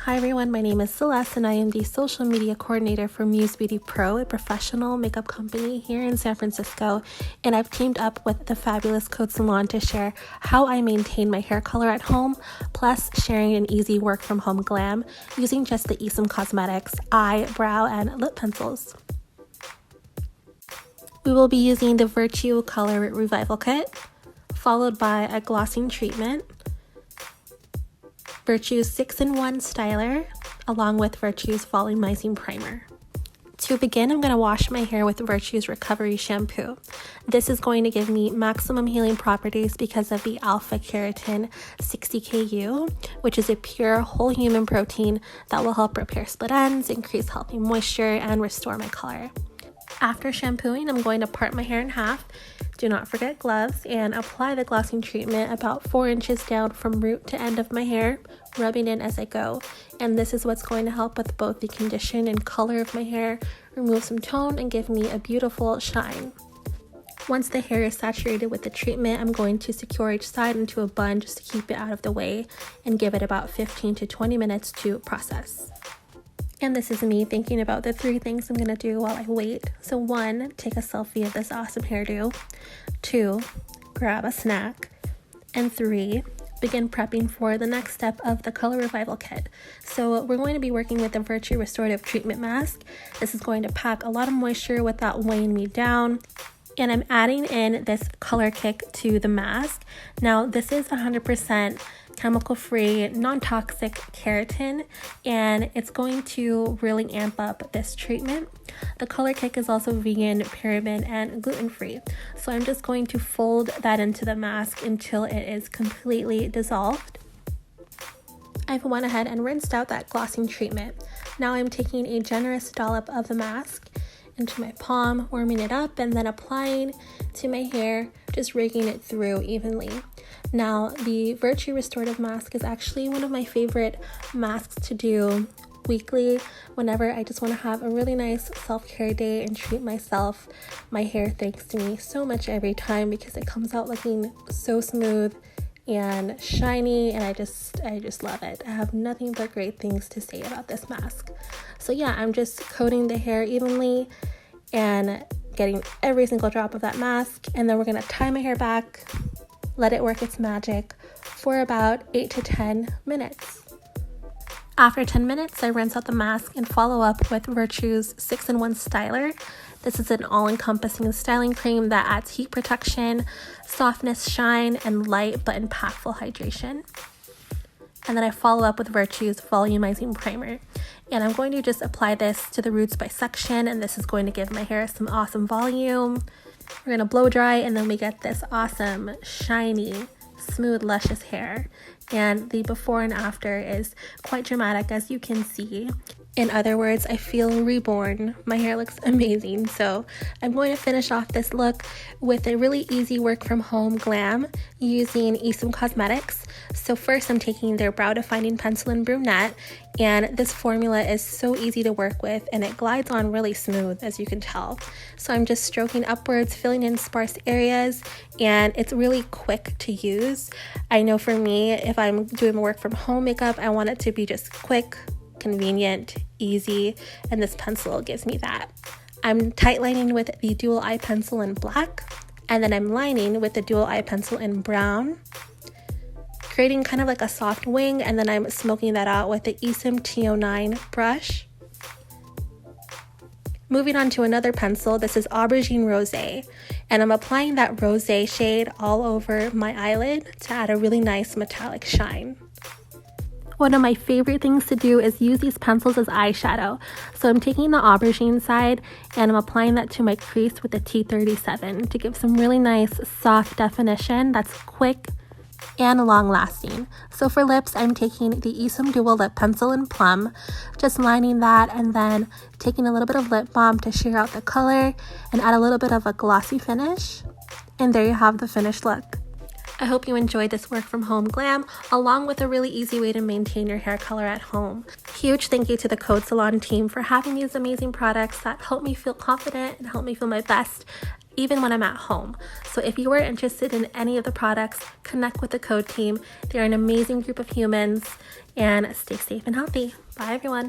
Hi everyone, my name is Celeste and I am the social media coordinator for Muse Beauty Pro, a professional makeup company here in San Francisco, and I've teamed up with the fabulous Code Salon to share how I maintain my hair color at home, plus sharing an easy work from home glam using just the Viseart Cosmetics eye, brow, and lip pencils. We will be using the Virtue Color Revival Kit, followed by a glossing treatment, Virtue's 6-in-1 styler, along with Virtue's Volumizing primer. To begin, I'm going to wash my hair with Virtue's Recovery Shampoo. This is going to give me maximum healing properties because of the alpha keratin 60KU, which is a pure whole human protein that will help repair split ends, increase healthy moisture, and restore my color. After shampooing, I'm going to part my hair in half. Do not forget gloves, and apply the glossing treatment about 4 inches down from root to end of my hair, rubbing in as I go. And this is what's going to help with both the condition and color of my hair, remove some tone, and give me a beautiful shine. Once the hair is saturated with the treatment, I'm going to secure each side into a bun just to keep it out of the way and give it about 15 to 20 minutes to process. And this is me thinking about the 3 things I'm going to do while I wait. So 1, take a selfie of this awesome hairdo. 2, grab a snack. And 3, begin prepping for the next step of the Color Revival Kit. So we're going to be working with the Virtue Restorative Treatment Mask. This is going to pack a lot of moisture without weighing me down. And I'm adding in this color kick to the mask. Now this is 100% chemical-free, non-toxic keratin, and it's going to really amp up this treatment. The color kick is also vegan, paraben, and gluten-free. So I'm just going to fold that into the mask until it is completely dissolved. I've went ahead and rinsed out that glossing treatment. Now I'm taking a generous dollop of the mask into my palm, warming it up, and then applying to my hair, just raking it through evenly. Now, the Virtue Restorative Mask is actually one of my favorite masks to do weekly whenever I just want to have a really nice self-care day and treat myself. My hair thanks me so much every time because it comes out looking so smooth and shiny, and I just love it. I have nothing but great things to say about this mask. So yeah, I'm just coating the hair evenly and getting every single drop of that mask, and then we're going to tie my hair back, let it work its magic for about 8 to 10 minutes. After 10 minutes, I rinse out the mask and follow up with Virtue's 6-in-1 styler. This is an all-encompassing styling cream that adds heat protection, softness, shine, and light but impactful hydration. And then I follow up with Virtue's Volumizing primer. And I'm going to just apply this to the roots by section, and this is going to give my hair some awesome volume. We're going to blow dry, and then we get this awesome, shiny, smooth, luscious hair. And the before and after is quite dramatic, as you can see. In other words, I feel reborn. My hair looks amazing. So I'm going to finish off this look with a really easy work from home glam using Viseart Cosmetics. So first I'm taking their brow defining pencil in brunette, and this formula is so easy to work with and it glides on really smooth, as you can tell. So I'm just stroking upwards, filling in sparse areas, and it's really quick to use. I know for me, if I'm doing work from home makeup, I want it to be just quick, convenient, easy, and this pencil gives me that. I'm tight lining with the dual eye pencil in black, and then I'm lining with the dual eye pencil in brown, creating kind of like a soft wing, and then I'm smoking that out with the Viseart T09 brush. Moving on to another pencil, this is Aubergine Rosé, and I'm applying that rosé shade all over my eyelid to add a really nice metallic shine. One of my favorite things to do is use these pencils as eyeshadow. So I'm taking the aubergine side and I'm applying that to my crease with the T37 to give some really nice soft definition that's quick and long lasting. So for lips, I'm taking the Viseart Dual Lip Pencil in Plum, just lining that and then taking a little bit of lip balm to sheer out the color and add a little bit of a glossy finish. And there you have the finished look. I hope you enjoyed this work from home glam, along with a really easy way to maintain your hair color at home. Huge thank you to the Code Salon team for having these amazing products that help me feel confident and help me feel my best. even when I'm at home. So if you are interested in any of the products, connect with the Code team. They're an amazing group of humans, and stay safe and healthy. Bye everyone.